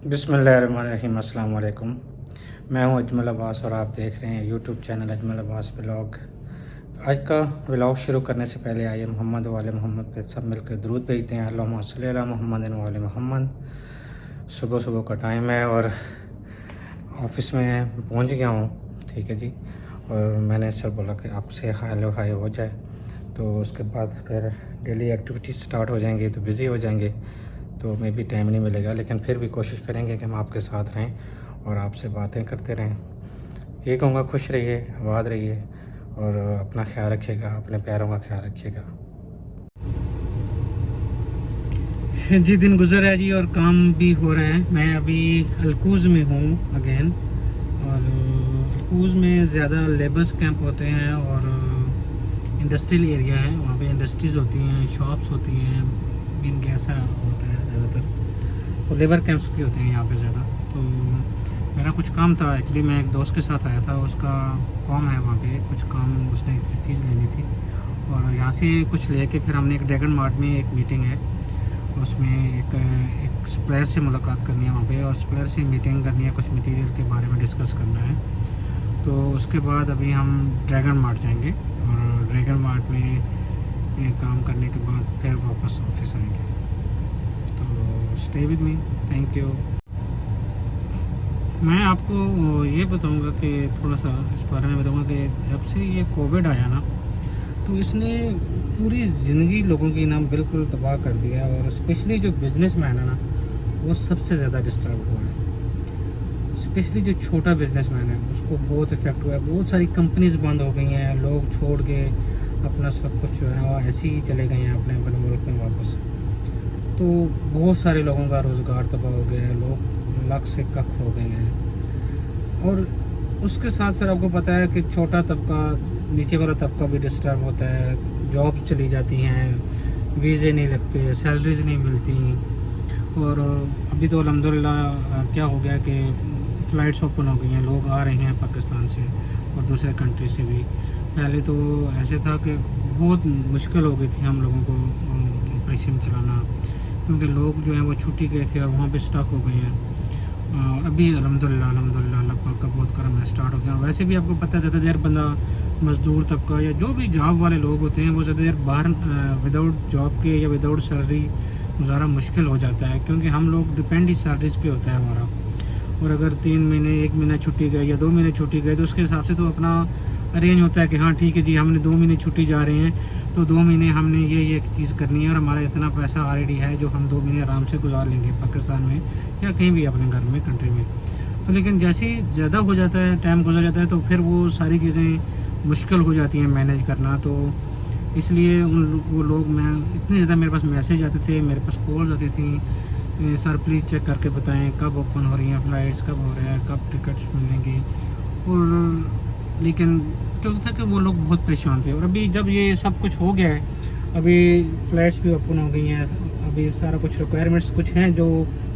बिस्मिल्लाहिर्रहमानिर्रहीम, अस्सलाम वालेकुम। मैं हूं अजमल अब्बास और आप देख रहे हैं YouTube channel Ajmal Abbas vlog. आज का व्लॉग शुरू करने से पहले आइए मोहम्मद वाले मोहम्मद पे सब मिलकर दुरूद भेजते हैं। अल्लाहुम्मा सल्ली अला मोहम्मद वाले मोहम्मद। सुबह सुबह का टाइम है और ऑफिस में पहुंच गया हूं, ठीक है जी। और मैंने सर बोला कि आपसे हेलो हाय हो जाए, तो उसके बाद फिर डेली एक्टिविटीज़ स्टार्ट हो जाएंगी, तो बिज़ी हो जाएंगे, तो मे भी टाइम नहीं मिलेगा। लेकिन फिर भी कोशिश करेंगे कि हम आपके साथ रहें और आपसे बातें करते रहें। ये कहूँगा, खुश रहिए, आबाद रहिए और अपना ख्याल रखिएगा, अपने प्यारों का ख्याल रखिएगा जी। दिन गुजर है जी और काम भी हो रहा है। मैं अभी अलकूज़ में हूँ अगेन, और अलकूज़ में ज़्यादा लेबर्स कैंप होते हैं और इंडस्ट्रियल एरिया है, वहाँ पे इंडस्ट्रीज़ होती हैं, शॉप्स होती हैं, इनके ऐसा होता है ज़्यादातर, और लेबर कैंप्स भी होते हैं यहाँ पे ज़्यादा। तो मेरा कुछ काम था, एक्चुअली मैं एक दोस्त के साथ आया था, उसका काम है वहाँ पे कुछ काम, उसने कुछ चीज़ लेनी थी और यहाँ से कुछ लेके फिर हमने एक ड्रैगन मार्ट में एक मीटिंग है, उसमें एक सप्लायर से मुलाकात करनी है वहाँ पे, और सप्लायर से मीटिंग करनी है, कुछ मटेरियल के बारे में डिस्कस करना है। तो उसके बाद अभी हम ड्रैगन मार्ट जाएंगे और ड्रैगन मार्ट में काम करने के बाद फिर वापस ऑफिस आएंगे। तो stay with me, thank you. मैं आपको ये बताऊंगा कि थोड़ा सा इस बारे में बताऊंगा कि जब से ये कोविड आया ना, तो इसने पूरी ज़िंदगी लोगों की ना बिल्कुल तबाह कर दिया, और स्पेशली जो बिजनेसमैन है ना, वो सबसे ज़्यादा डिस्टर्ब हुआ है। स्पेशली जो छोटा बिजनेसमैन है उसको बहुत इफेक्ट हुआ है। बहुत सारी कंपनीज बंद हो गई हैं, लोग छोड़ के अपना सब कुछ जो है वो ऐसे ही चले गए हैं अपने अपने मुल्क में वापस। तो बहुत सारे लोगों का रोज़गार तबाह हो गया है, लोग लाख से कख हो गए हैं। और उसके साथ फिर आपको पता है कि छोटा तबका, नीचे वाला तबका भी डिस्टर्ब होता है, जॉब्स चली जाती हैं, वीज़े नहीं लगते, सैलरीज नहीं मिलती। और अभी तो अल्हम्दुलिल्लाह क्या हो गया कि फ़्लाइट्स ओपन हो गई हैं, लोग आ रहे हैं पाकिस्तान से और दूसरे कंट्री से भी। पहले तो ऐसे था कि बहुत मुश्किल हो गई थी हम लोगों को ऑपरेशन चलाना, क्योंकि लोग जो हैं वो छुट्टी गए थे और वहाँ पे स्टक हो गए हैं। अभी अल्हम्दुलिल्लाह अल्लाह पाक का बहुत करम है, स्टार्ट हो गया। वैसे भी आपको पता है ज़्यादा देर बंदा, मज़दूर तबका या जो भी जॉब वाले लोग होते हैं, वो ज़्यादा देर बाहर विदाउट जॉब के या विदाउट सैलरी गुजारा मुश्किल हो जाता है, क्योंकि हम लोग डिपेंड ही सैलरीज पे होता है हमारा। और अगर 3 महीने 1 महीना छुट्टी गई या 2 महीने छुट्टी गई, तो उसके हिसाब से तो अपना अरेंज होता है कि हाँ ठीक है जी, हमने 2 महीने छुट्टी जा रहे हैं, तो 2 महीने हमने ये चीज़ करनी है, और हमारा इतना पैसा ऑलरेडी है जो हम 2 महीने आराम से गुजार लेंगे पाकिस्तान में या कहीं भी अपने घर में, कंट्री में। तो लेकिन जैसे ही ज़्यादा हो जाता है, टाइम गुजर जाता है, तो फिर वो सारी चीज़ें मुश्किल हो जाती हैं मैनेज करना। तो इसलिए वो लोग, मैं इतने ज़्यादा मेरे पास मैसेज आते थे, मेरे पास कॉल्स आती थी, सर प्लीज़ चेक करके बताएं कब ओपन हो रही हैं फ़्लाइट्स, कब हो रहा है, कब टिकट्स मिलेंगी। और लेकिन क्या था कि वो लोग बहुत परेशान थे। और अभी जब ये सब कुछ हो गया है, अभी फ़्लाइट्स भी ओपन हो गई हैं, अभी सारा कुछ रिक्वायरमेंट्स कुछ हैं जो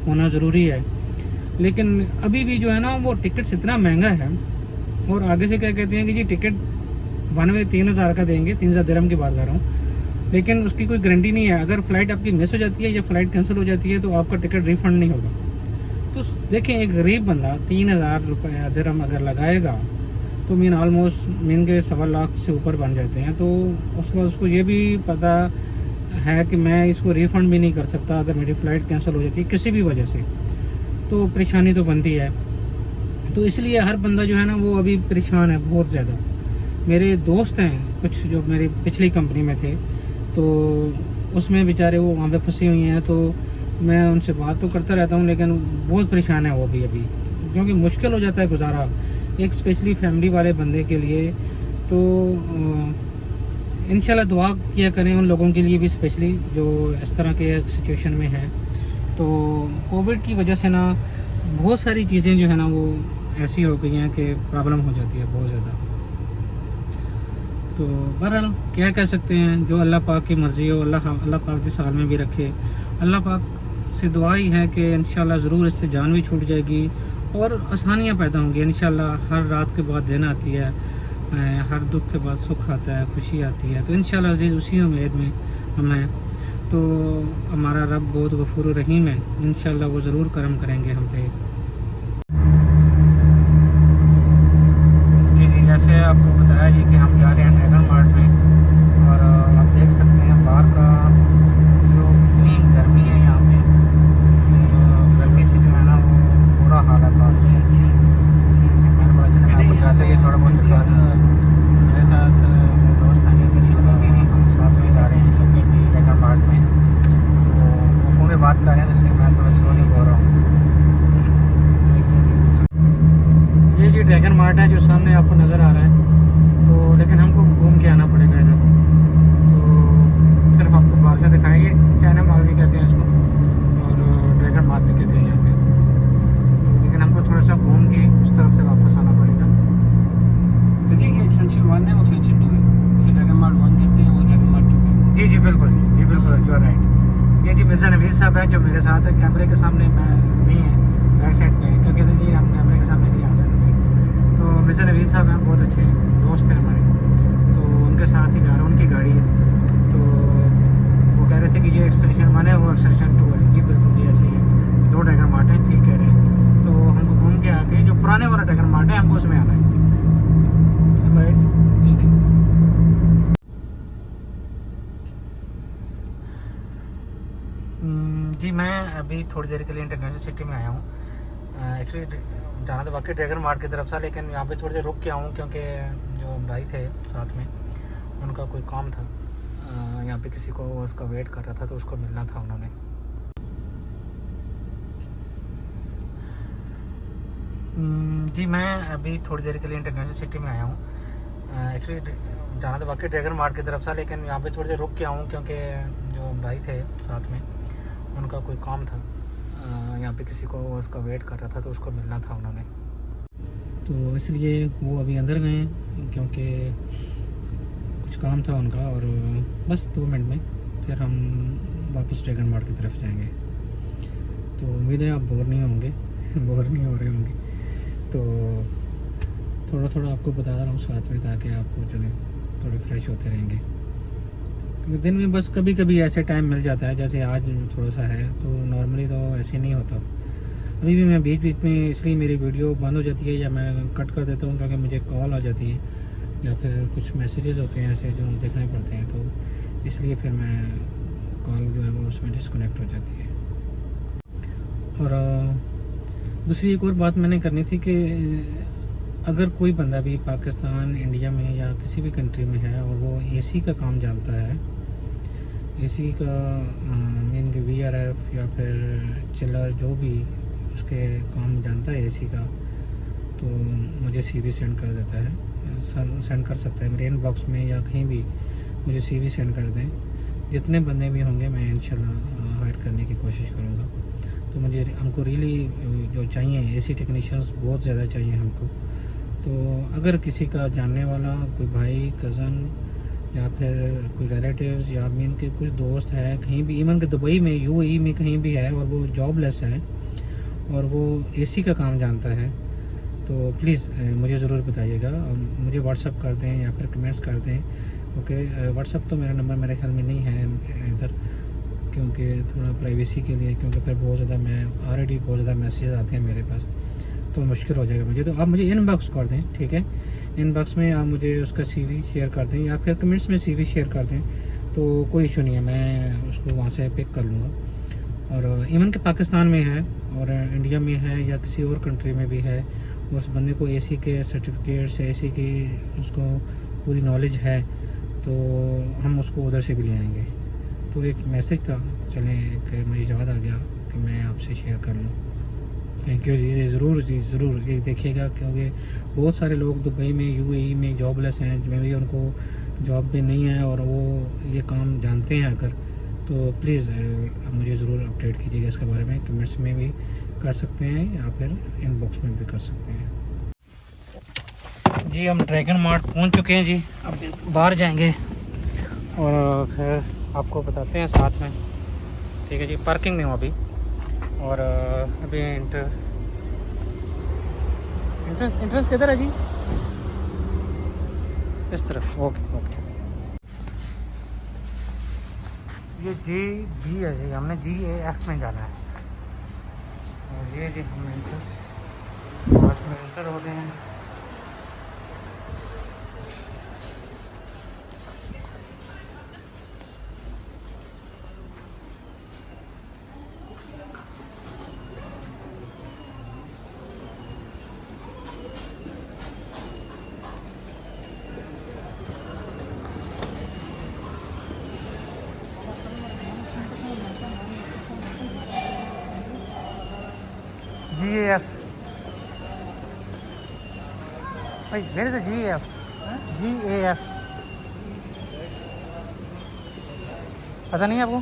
होना ज़रूरी है, लेकिन अभी भी जो है ना वो टिकट्स इतना महंगा है। और आगे से क्या कहते हैं कि जी टिकट 1 वे 3,000 का देंगे, 3,000 दिरहम की बात कर रहा हूँ, लेकिन उसकी कोई गारंटी नहीं है। अगर फ़्लाइट आपकी मिस हो जाती है या फ़्लाइट कैंसिल हो जाती है, तो आपका टिकट रिफ़ंड नहीं होगा। तो देखें, एक गरीब बंदा 3,000 रुपये दिरहम अगर लगाएगा, तो मीन ऑलमोस्ट मीन के 1.25 लाख से ऊपर बन जाते हैं। तो उसके बाद उसको ये भी पता है कि मैं इसको रिफ़ंड भी नहीं कर सकता अगर मेरी फ़्लाइट कैंसिल हो जाती है किसी भी वजह से, तो परेशानी तो बनती है। तो इसलिए हर बंदा जो है ना वो अभी परेशान है बहुत ज़्यादा। मेरे दोस्त हैं कुछ जो मेरी पिछली कंपनी में थे, तो उसमें बेचारे वो वहाँ पे फंसी हुई हैं, तो मैं उनसे बात तो करता रहता हूँ, लेकिन बहुत परेशान है वो भी अभी, क्योंकि मुश्किल हो जाता है गुजारा एक स्पेशली फैमिली वाले बंदे के लिए। तो इंशाल्लाह दुआ किया करें उन लोगों के लिए भी, स्पेशली जो इस तरह के सिचुएशन में हैं। तो कोविड की वजह से ना बहुत सारी चीज़ें जो है ना वो ऐसी हो गई हैं कि प्रॉब्लम हो जाती है बहुत ज़्यादा। तो बहरहाल क्या कह सकते हैं, जो अल्लाह पाक की मर्ज़ी हो, अल्लाह पाक जिस हाल में भी रखे। अल्लाह पाक से दुआ ही है कि इंशाल्लाह ज़रूर इससे जान भी छूट जाएगी और आसानियाँ पैदा होंगी इंशाल्लाह। हर रात के बाद दिन आती है, हर दुख के बाद सुख आता है, खुशी आती है। तो इंशाल्लाह अज़ीज़ उसी उम्मीद में हम हैं। तो हमारा रब बहुत गफूर रहीम है, इंशाल्लाह वो ज़रूर करम करेंगे हम पे। जी जी, जैसे आपको बताया जी कि हम जा रहे हैं ड्रैगन मार्ट में, और आप देख सकते हैं बाहर का जो कितनी गर्मी है यहाँ पे। गर्मी से जो है ना वो बुरा हाल है बाहर। मैंने बोला चलो मैं आपको चाहते हुए थोड़ा बहुत दिखा दूँ। मेरे साथ मेरे दोस्त हैं, हम साथ में जा रहे हैं ड्रैगन मार्ट में। तो वो फ़ोन पे बात कर रहे हैं, इसलिए मैं थोड़ा स्लोली बोल रहा हूँ। ये जी ड्रैगन मार्ट है जो सामने आपको नज़र आ रहा है, तो लेकिन हमको घूम के आना पड़ेगा इधर। तो सिर्फ आपको बाहर से दिखाएंगे, चाइना मॉल भी कहते हैं इसको और ड्रैगन मार्ट भी कहते हैं यहाँ पे। तो लेकिन हमको थोड़ा सा घूम के उस तरफ से वापस आना पड़ेगा। तो जी ये एक्सटेंशन 1 है और एक्सटेंशन 2 है। इसे ड्रैगन मार्ट 1 कहते हैं और ड्रैगन मार्ट 2 है। जी जी बिल्कुल, जी बिल्कुल, यू आर राइट। ये जी मिर्ज़ा नवीर साहब है जो मेरे साथ है, कैमरे के सामने मैं नहीं है, बैक साइड पे, क्योंकि जी हम कैमरे के सामने नहीं आ सकते थे। तो मिर्ज़ा नवीर साहब हैं, बहुत अच्छे दोस्त हैं हमारे, तो उनके साथ ही जा रहे हैं, उनकी गाड़ी है। तो वो कह रहे थे कि ये एक्सटेंशन 1 है, वो एक्सटेंशन 2 है। जी बिल्कुल, जी ऐसे ही है, 2 ड्रैगन मार्ट है, ठीक कह रहे हैं। तो हमको घूम के आके जो पुराने वाला ड्रैगन मार्ट है हमको उसमें आना है, राइट? जी जी जी मैं अभी थोड़ी देर के लिए इंटरनेशनल सिटी में आया हूँ। एक्चुअली जाना तो वाकई ड्रैगन मार्ट की तरफ था, लेकिन यहाँ पे थोड़ी देर रुक के आऊँ क्योंकि जो भाई थे साथ में उनका कोई काम था। यहाँ पे किसी को उसका वेट कर रहा था, तो उसको मिलना था उन्होंने। जी मैं अभी थोड़ी देर के लिए इंटरनेशनल सिटी में आया हूँ। एक्चुअली जाना तो वाकई ड्रैगन मार्ट की तरफ था, लेकिन यहाँ पे थोड़ी देर रुक के आऊँ क्योंकि जो भाई थे साथ में उनका कोई काम था। यहाँ पे किसी को उसका वेट कर रहा था, तो उसको मिलना था उन्होंने। तो इसलिए वो अभी अंदर गए हैं क्योंकि कुछ काम था उनका, और बस 2 मिनट में फिर हम वापस ड्रैगन मार्ट की तरफ जाएंगे। तो उम्मीद है आप बोर नहीं होंगे बोर नहीं हो रहे होंगे। तो थोड़ा थोड़ा आपको बता रहा हूँ साथ में, ताकि आपको चले थोड़े फ्रेश होते रहेंगे। क्योंकि दिन में बस कभी कभी ऐसे टाइम मिल जाता है, जैसे आज थोड़ा सा है, तो नॉर्मली तो ऐसे नहीं होता। अभी भी मैं बीच बीच में, इसलिए मेरी वीडियो बंद हो जाती है या मैं कट कर देता हूँ, क्योंकि मुझे कॉल आ जाती है या फिर कुछ मैसेजेस होते हैं ऐसे जो देखने पड़ते हैं, तो इसलिए फिर मैं कॉल जो है वो उसमें डिस्कनेक्ट हो जाती है। और दूसरी एक और बात मैंने करनी थी कि अगर कोई बंदा भी पाकिस्तान, इंडिया में या किसी भी कंट्री में है और वो एसी का काम जानता है, एसी का मीन कि VRF या फिर चिलर जो भी उसके काम जानता है एसी का, तो मुझे CV सेंड कर देता है, सेंड कर सकता है मेरे इनबॉक्स में या कहीं भी मुझे CV सेंड कर दें। जितने बंदे भी होंगे मैं इंशाल्लाह हायर करने की कोशिश करूँगा। तो हमको रियली जो चाहिए एसी टेक्नीशियंस बहुत ज़्यादा चाहिए हमको। तो अगर किसी का जानने वाला कोई भाई, कज़न या फिर कोई रिलेटिव्स या मीन के कुछ दोस्त है कहीं भी, इवन के दुबई में, UAE में कहीं भी है और वो जॉबलेस है और वो एसी का काम जानता है, तो प्लीज़ मुझे ज़रूर बताइएगा। मुझे व्हाट्सअप कर दें या फिर कमेंट्स कर दें। ओके, व्हाट्सअप तो मेरा नंबर मेरे ख्याल में नहीं है इधर, क्योंकि थोड़ा प्राइवेसी के लिए, क्योंकि फिर बहुत ज़्यादा ऑलरेडी बहुत ज़्यादा मैसेज आते हैं मेरे पास, तो मुश्किल हो जाएगा मुझे। तो आप मुझे इनबॉक्स कर दें, ठीक है? इनबॉक्स में आप मुझे उसका CV शेयर कर दें या फिर कमेंट्स में CV शेयर कर दें, तो कोई इशू नहीं है, मैं उसको वहाँ से पिक कर लूँगा। और इवन के पाकिस्तान में है और इंडिया में है या किसी और कंट्री में भी है, और उस बंदे को एसी के सर्टिफिकेट्स, एसी की उसको पूरी नॉलेज है, तो हम उसको उधर से भी ले आएंगे। तो एक मैसेज था, चलें एक मुझे याद आ गया कि मैं आपसे शेयर कर लूँ। थैंक यू जी, ज़रूर जी, ज़रूर ये देखिएगा, क्योंकि बहुत सारे लोग दुबई में, UAE में जॉबलेस हैं, जिनमें भी उनको जॉब भी नहीं है और वो ये काम जानते हैं अगर, तो प्लीज़ मुझे ज़रूर अपडेट कीजिएगा इसके बारे में। कमेंट्स में भी कर सकते हैं या फिर इनबॉक्स में भी कर सकते हैं। जी हम ड्रैगन मार्ट पहुंच चुके हैं जी, अब बाहर जाएंगे और फिर आपको बताते हैं साथ में, ठीक है जी? पार्किंग में हूँ अभी, और अभी एंट्रेंस किधर है जी? इस तरफ, ओके ओके। ये JB है जी, हमने GAF में जाना है। और ये जी हम आज में इंटर हो रहे हैं। GAF. Wait, where is the GAF? GAF. पता नहीं आपको?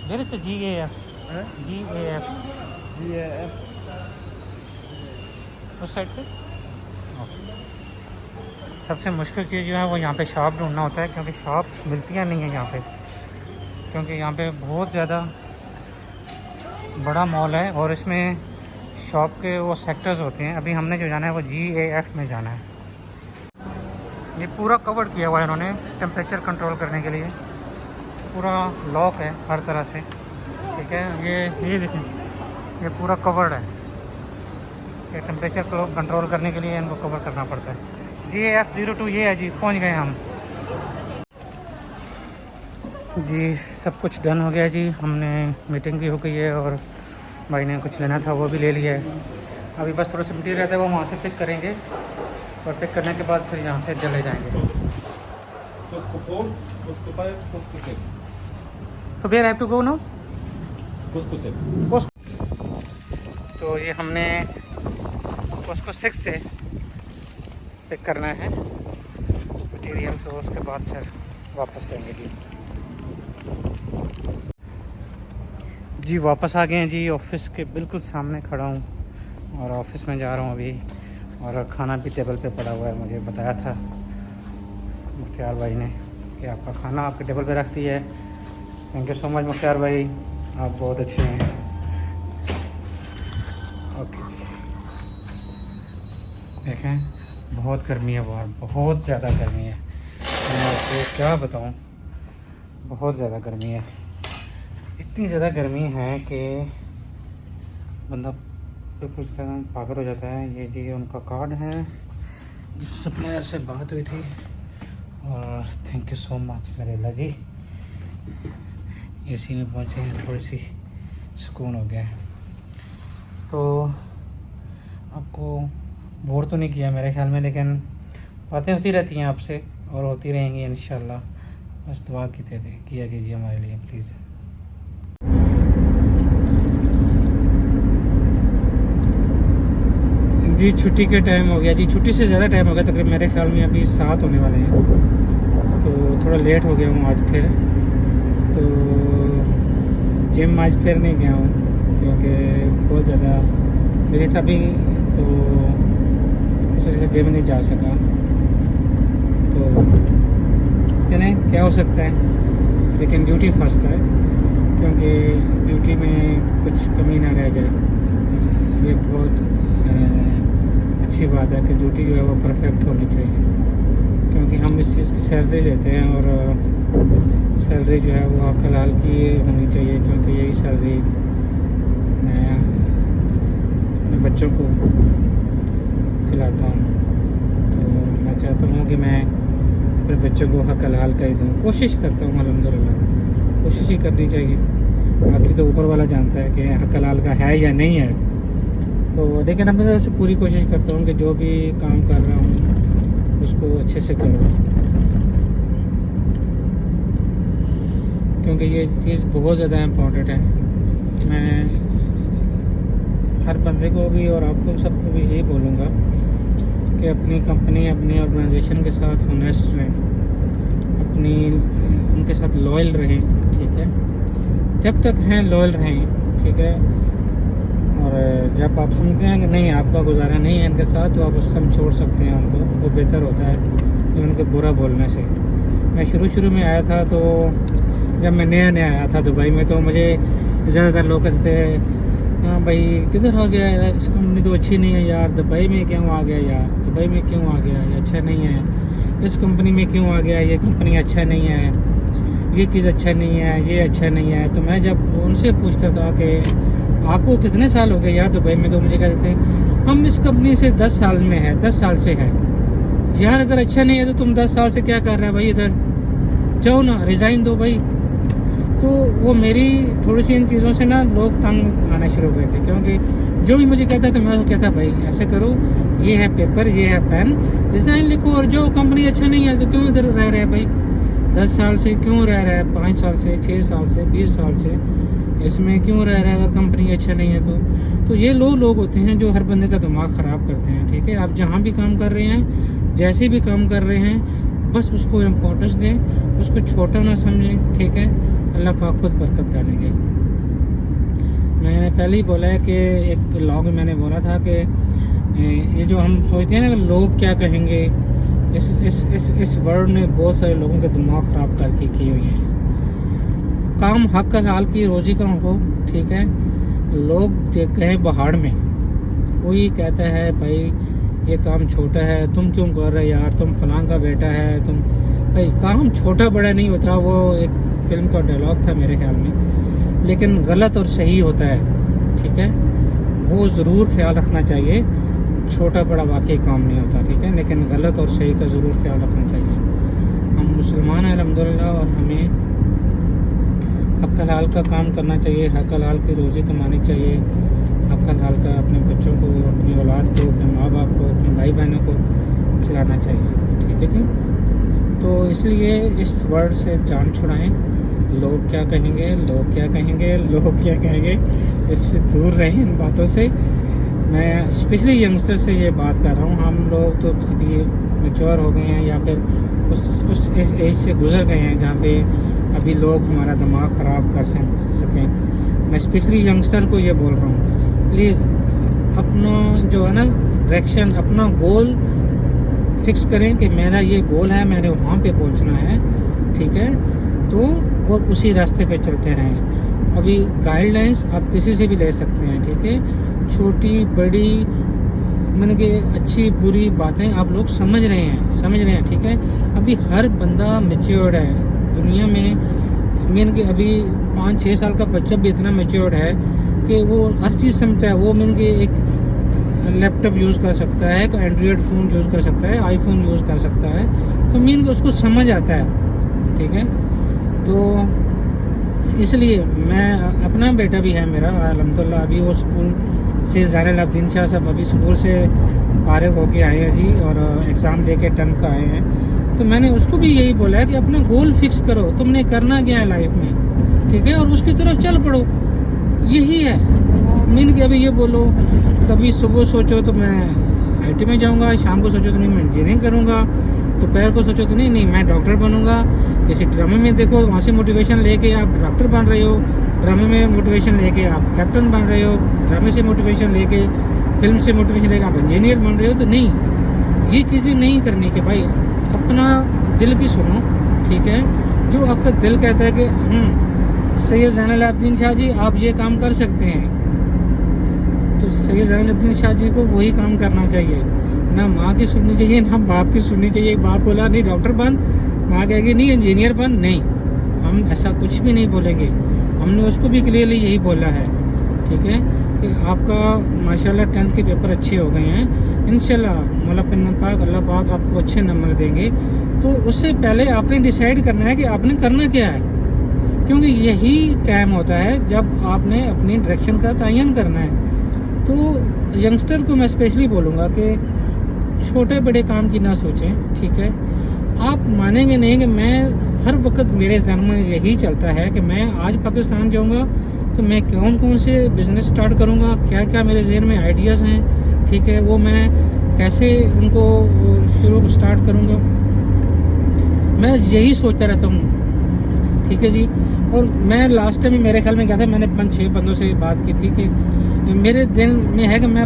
Where is the GAF? GAF. GAF उस साइड पे? सबसे मुश्किल चीज़ जो है वो यहाँ पे शॉप ढूंढना होता है, क्योंकि शॉप मिलती नहीं है यहाँ पे, क्योंकि यहाँ पे बहुत ज़्यादा बड़ा मॉल है और इसमें शॉप के वो सेक्टर्स होते हैं। अभी हमने जो जाना है वो GAF में जाना है। ये पूरा कवर किया हुआ है इन्होंने टेम्परेचर कंट्रोल करने के लिए, पूरा लॉक है हर तरह से, ठीक है। ये देखें, ये पूरा कवर्ड है। ये टेम्परेचर कंट्रोल करने के लिए इनको कवर करना पड़ता है। GAF 02 ये है जी, पहुंच गए हम जी। सब कुछ डन हो गया जी, हमने मीटिंग भी हो गई है और भाई ने कुछ लेना था वो भी ले लिया है। अभी बस थोड़ा सा मटीरियल रहता है वो वहाँ से पिक करेंगे और पिक करने के बाद फिर यहाँ से चले जाएंगे। So where I have to go now? Costco 6. तो ये हमने Costco 6 से पिक करना है मटीरियल, तो उसके बाद फिर वापस जाएंगे जी। वापस आ गए हैं जी, ऑफिस के बिल्कुल सामने खड़ा हूँ और ऑफिस में जा रहा हूँ अभी। और खाना भी टेबल पे पड़ा हुआ है, मुझे बताया था मुख्तियार भाई ने कि आपका खाना आपके टेबल पे रख दिया है। Thank you so much Mukhtiar भाई, आप बहुत अच्छे हैं। ओके, देखें बहुत गर्मी है बाहर, बहुत ज़्यादा गर्मी है। मैं आपको क्या बताऊं, बहुत ज़्यादा गर्मी है। इतनी ज़्यादा गर्मी है कि बंदा बिल्कुल पागल हो जाता है। ये जी उनका कार्ड है, जिस सप्लायर से बात हुई थी, और thank you so much Narela ji. AC में पहुंचे हैं, थोड़ी सी सुकून हो गया है। तो आपको बोर तो नहीं किया मेरे ख्याल में, लेकिन बातें होती रहती हैं आपसे और होती रहेंगी इंशाल्लाह। बस दुआ किया कीजिए हमारे लिए प्लीज़। जी छुट्टी के टाइम हो गया जी, छुट्टी से ज़्यादा टाइम हो गया, तकरीबन मेरे ख्याल में अभी 7 होने वाले हैं। तो थोड़ा लेट हो गया हूँ आज फिर। तो जिम आज फिर नहीं गया हूँ क्योंकि बहुत ज़्यादा बिजी था भी, तो इस वजह से जिम नहीं जा सका। तो चलें, क्या हो सकता है, लेकिन ड्यूटी फर्स्ट है, क्योंकि ड्यूटी में कुछ कमी ना रह जाए। ये बहुत अच्छी बात है कि ड्यूटी जो है वो परफेक्ट होनी चाहिए, क्योंकि हम इस चीज़ की सैलरी लेते हैं और सैलरी जो है वो हलाल की होनी चाहिए, क्योंकि यही सैलरी मैं अपने बच्चों को खिलाता हूँ। तो मैं चाहता हूँ कि मैं अपने बच्चों को हक हलाल का ही दूँ, कोशिश करता हूँ अल्हम्दुलिल्लाह, कोशिश ही करनी चाहिए। बाकी तो ऊपर वाला जानता है कि हक हलाल का है या नहीं है। तो लेकिन अपनी तरफ से पूरी कोशिश करता हूँ कि जो भी काम कर रहा हूँ उसको अच्छे से करूँ, क्योंकि ये चीज़ बहुत ज़्यादा इम्पोर्टेंट है। मैं हर बंदे को भी और आपको सबको भी यही बोलूँगा कि अपनी कंपनी, अपनी ऑर्गेनाइजेशन के साथ ऑनेस्ट रहें, अपनी उनके साथ लॉयल रहें, ठीक है। जब तक हैं लॉयल रहें, ठीक है। और जब आप समझते हैं कि नहीं आपका गुजारा नहीं है इनके साथ, तो आप उस समय छोड़ सकते हैं उनको, वो बेहतर होता है कि उनको बुरा बोलने से। मैं शुरू में आया था, तो जब मैं नया आया था दुबई में, तो मुझे ज़्यादातर लोग कहते थे हाँ भाई किधर आ गया यार, इस कंपनी तो अच्छी नहीं है यार, दुबई में क्यों आ गया यार, दुबई में क्यों आ गया, ये अच्छा नहीं है, इस कंपनी में क्यों आ गया, ये कंपनी अच्छा नहीं है, ये चीज़ अच्छा नहीं है, ये अच्छा नहीं है। तो मैं जब उनसे पूछता था कि आपको कितने साल हो गए यार दुबई में, तो मुझे कहते थे हम इस कंपनी से 10 साल में है, 10 साल से है। यार अगर अच्छा नहीं है तो तुम 10 साल से क्या कर रहे हो भाई, इधर जाओ ना, रिज़ाइन दो भाई। तो वो मेरी थोड़ी सी इन चीज़ों से ना लोग तंग आना शुरू हो गए थे, क्योंकि जो भी मुझे कहता था मैं उसको कहता भाई ऐसे करो, ये है पेपर, ये है पेन, रिज़ाइन लिखो। और जो कंपनी अच्छा नहीं है तो क्यों इधर रह रहे हैं भाई, 10 साल से क्यों रह रहा है, 5 साल से, 6 साल से, 20 साल से इसमें क्यों रह रहा है अगर कंपनी अच्छा नहीं है तो ये लोग होते हैं जो हर बंदे का दिमाग ख़राब करते हैं। ठीक है, आप जहाँ भी काम कर रहे हैं, जैसे भी काम कर रहे हैं, बस उसको इम्पोर्टेंस दें, उसको छोटा ना समझें। ठीक है, अल्लाह पाक खुद बरकत डालेंगे। मैंने पहले ही बोला है कि एक ब्लॉग में मैंने बोला था कि ये जो हम सोचते हैं ना लोग क्या कहेंगे, इस वर्ड ने बहुत सारे लोगों के दिमाग ख़राब करके किए हुए हैं। काम हक हलाल की रोज़ी का हो। ठीक है, लोग गए पहाड़ में, कोई कहता है भाई ये काम छोटा है, तुम क्यों कर रहे यार, तुम फलां का बेटा है, तुम भाई काम छोटा बड़ा नहीं होता। वो एक फिल्म का डायलॉग था मेरे ख्याल में, लेकिन गलत और सही होता है। ठीक है, वो ज़रूर ख्याल रखना चाहिए, छोटा बड़ा वाकई काम नहीं होता। ठीक है, लेकिन गलत और सही का ज़रूर ख्याल रखना चाहिए। हम मुसलमान हैं अल्हम्दुलिल्लाह, और हमें हक हलाल का काम करना चाहिए, हक हलाल की रोज़ी कमानी चाहिए, हक हलाल का अपने बच्चों को, अपनी औलाद को, अपने माँ बाप को, अपने भाई बहनों को खिलाना चाहिए। ठीक है जी, तो इसलिए इस वर्ड से जान छुड़ाएं। लोग क्या कहेंगे, लोग क्या कहेंगे, लोग क्या कहेंगे, इससे दूर रहें इन बातों से। मैं स्पेशली यंगस्टर से ये बात कर रहा हूँ। हम लोग तो अभी मैच्योर हो गए हैं, या फिर उस एज से गुजर गए हैं जहाँ पे अभी लोग हमारा दिमाग ख़राब कर सकें। मैं स्पेशली यंगस्टर को ये बोल रहा हूँ, प्लीज़ अपना जो है ना डायरेक्शन, अपना गोल फिक्स करें कि मेरा ये गोल है, मैंने वहाँ पे पहुँचना है। ठीक है, तो और उसी रास्ते पे चलते रहें। अभी गाइडलाइंस आप किसी से भी ले सकते हैं। ठीक है, छोटी बड़ी मैंने कि अच्छी बुरी बातें आप लोग समझ रहे हैं। ठीक है, अभी हर बंदा मैच्योर्ड है दुनिया में। मीन कि अभी 5-6 साल का बच्चा भी इतना मैच्योर्ड है कि वो हर चीज़ समझता है। वो मीन कि एक लैपटॉप यूज़ कर सकता है, एक एंड्रॉयड फ़ोन यूज़ कर सकता है, आईफोन यूज़ कर सकता है, तो मीन कि उसको समझ आता है। ठीक है, तो इसलिए मैं अपना बेटा भी है मेरा अल्हम्दुलिल्लाह, अभी वो स्कूल से ज़ाहिर अब्दीन शाह साहब अभी स्कूल से फारिग होके आए हैं जी, और एग्ज़ाम दे के 10th का आए हैं। तो मैंने उसको भी यही बोला है कि अपना गोल फिक्स करो, तुमने करना क्या है लाइफ में। ठीक है, और उसकी तरफ चल पड़ो, यही है। मीन कि अभी ये बोलो, कभी सुबह सोचो तो मैं IT में जाऊंगा, शाम को सोचो तो नहीं मैं इंजीनियरिंग करूंगा, दोपहर को सोचो तो नहीं मैं डॉक्टर बनूंगा। किसी ड्रामे में देखो, वहाँ से मोटिवेशन लेके आप डॉक्टर बन रहे हो, ड्रामे में मोटिवेशन लेके आप कैप्टन बन रहे हो, ड्रामे से मोटिवेशन लेके, फिल्म से मोटिवेशन लेके आप इंजीनियर बन रहे हो। तो नहीं, ये चीज़ें नहीं करनी कि भाई अपना दिल की सुनो। ठीक है, जो आपका दिल कहता है कि सैयद ज़ैनुल आबिदीन शाह जी आप ये काम कर सकते हैं, तो सैयद ज़ैनुल आबिदीन शाह जी को वही काम करना चाहिए। ना माँ की सुननी चाहिए, ना बाप की सुननी चाहिए। बाप बोला नहीं डॉक्टर बन, माँ कहेगी नहीं इंजीनियर बन, नहीं, हम ऐसा कुछ भी नहीं बोलेंगे। हमने उसको भी क्लियरली यही बोला है। ठीक है, कि आपका माशाल्लाह 10th के पेपर अच्छे हो गए हैं, इंशाल्लाह मौला पाक अल्लाह पाक आपको अच्छे नंबर देंगे। तो उससे पहले आपने डिसाइड करना है कि आपने करना क्या है, क्योंकि यही टाइम होता है जब आपने अपनी डायरेक्शन का तयन करना है। तो यंगस्टर को मैं स्पेशली बोलूँगा कि छोटे बड़े काम की ना सोचें। ठीक है, आप मानेंगे नहीं कि मैं हर वक्त मेरे जहन में यही चलता है कि मैं आज पाकिस्तान जाऊंगा तो मैं कौन कौन से बिज़नेस स्टार्ट करूंगा, क्या क्या मेरे जहन में आइडियाज़ हैं। ठीक है, वो मैं कैसे उनको शुरू स्टार्ट करूंगा, मैं यही सोचता रहता हूँ। ठीक है जी, और मैं लास्ट टाइम मेरे ख्याल में क्या था, मैंने 5-6 बंदों से बात की थी कि मेरे दिल में है कि मैं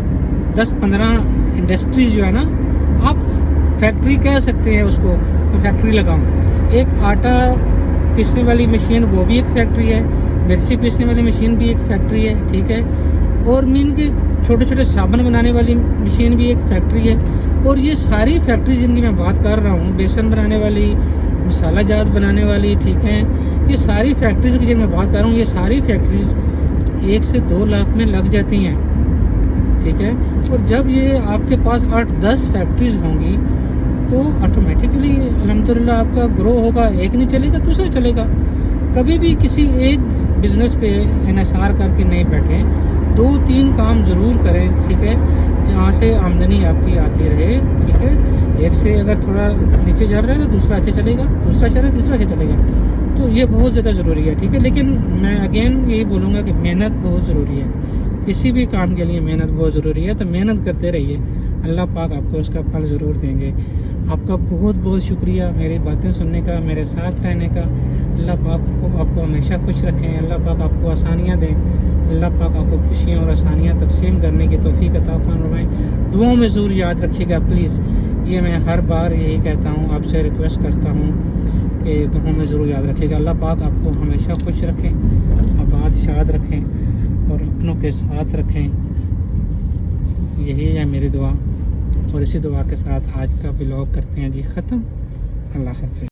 10-15 इंडस्ट्रीज जो है ना, आप फैक्ट्री कह सकते हैं उसको, तो फैक्ट्री लगाऊं। एक आटा पीसने वाली मशीन वो भी एक फैक्ट्री है, मिर्ची पीसने वाली मशीन भी एक फैक्ट्री है। ठीक है, और मीन के छोटे छोटे साबुन बनाने वाली मशीन भी एक फैक्ट्री है। और ये सारी फैक्ट्री जिनकी मैं बात कर रहा हूँ, बेसन बनाने वाली, मसाला जात बनाने वाली, ठीक है, ये सारी फैक्ट्रीज की जब मैं बात कर रहा हूँ, ये सारी फैक्ट्रीज 1 से 2 लाख में लग जाती हैं, ठीक है। और जब ये आपके पास 8-10 फैक्ट्रीज होंगी तो ऑटोमेटिकली अल्हम्दुलिल्लाह आपका ग्रो होगा। एक नहीं चलेगा दूसरा चलेगा। कभी भी किसी एक बिजनेस पे इन्हिसार करके नहीं बैठे, 2-3 काम ज़रूर करें, ठीक है, जहाँ से आमदनी आपकी आती रहे, ठीक है। एक से अगर थोड़ा नीचे चल रहा है तो दूसरा अच्छा चलेगा, दूसरा चल रहा है तीसरा अच्छा चलेगा, तो ये बहुत ज़्यादा ज़रूरी है, ठीक है। लेकिन मैं अगेन यही बोलूँगा कि मेहनत बहुत ज़रूरी है, किसी भी काम के लिए मेहनत बहुत ज़रूरी है। तो मेहनत करते रहिए, अल्लाह पाक आपको उसका फल ज़रूर देंगे। आपका बहुत बहुत शुक्रिया मेरी बातें सुनने का, मेरे साथ रहने का। अल्लाह पाक आपको हमेशा खुश रखें, अल्लाह पाक आपको आसानियाँ दें, अल्लाह पाक आपको खुशियाँ और आसानियाँ तकसीम करने की तौफीक अता फरमाएं। दुआओं में ज़रूर याद रखिएगा प्लीज़, ये मैं हर बार यही कहता हूँ, आपसे रिक्वेस्ट करता हूँ कि दुआओं में ज़रूर याद रखिएगा। अल्लाह पाक आपको हमेशा खुश रखें, आबाद शाद रखें और अपनों के साथ रखें। यही है मेरी दुआ, और इसी दुआ के साथ आज का व्लॉग करते हैं जी ख़त्म। अल्लाह हाफ़िज़।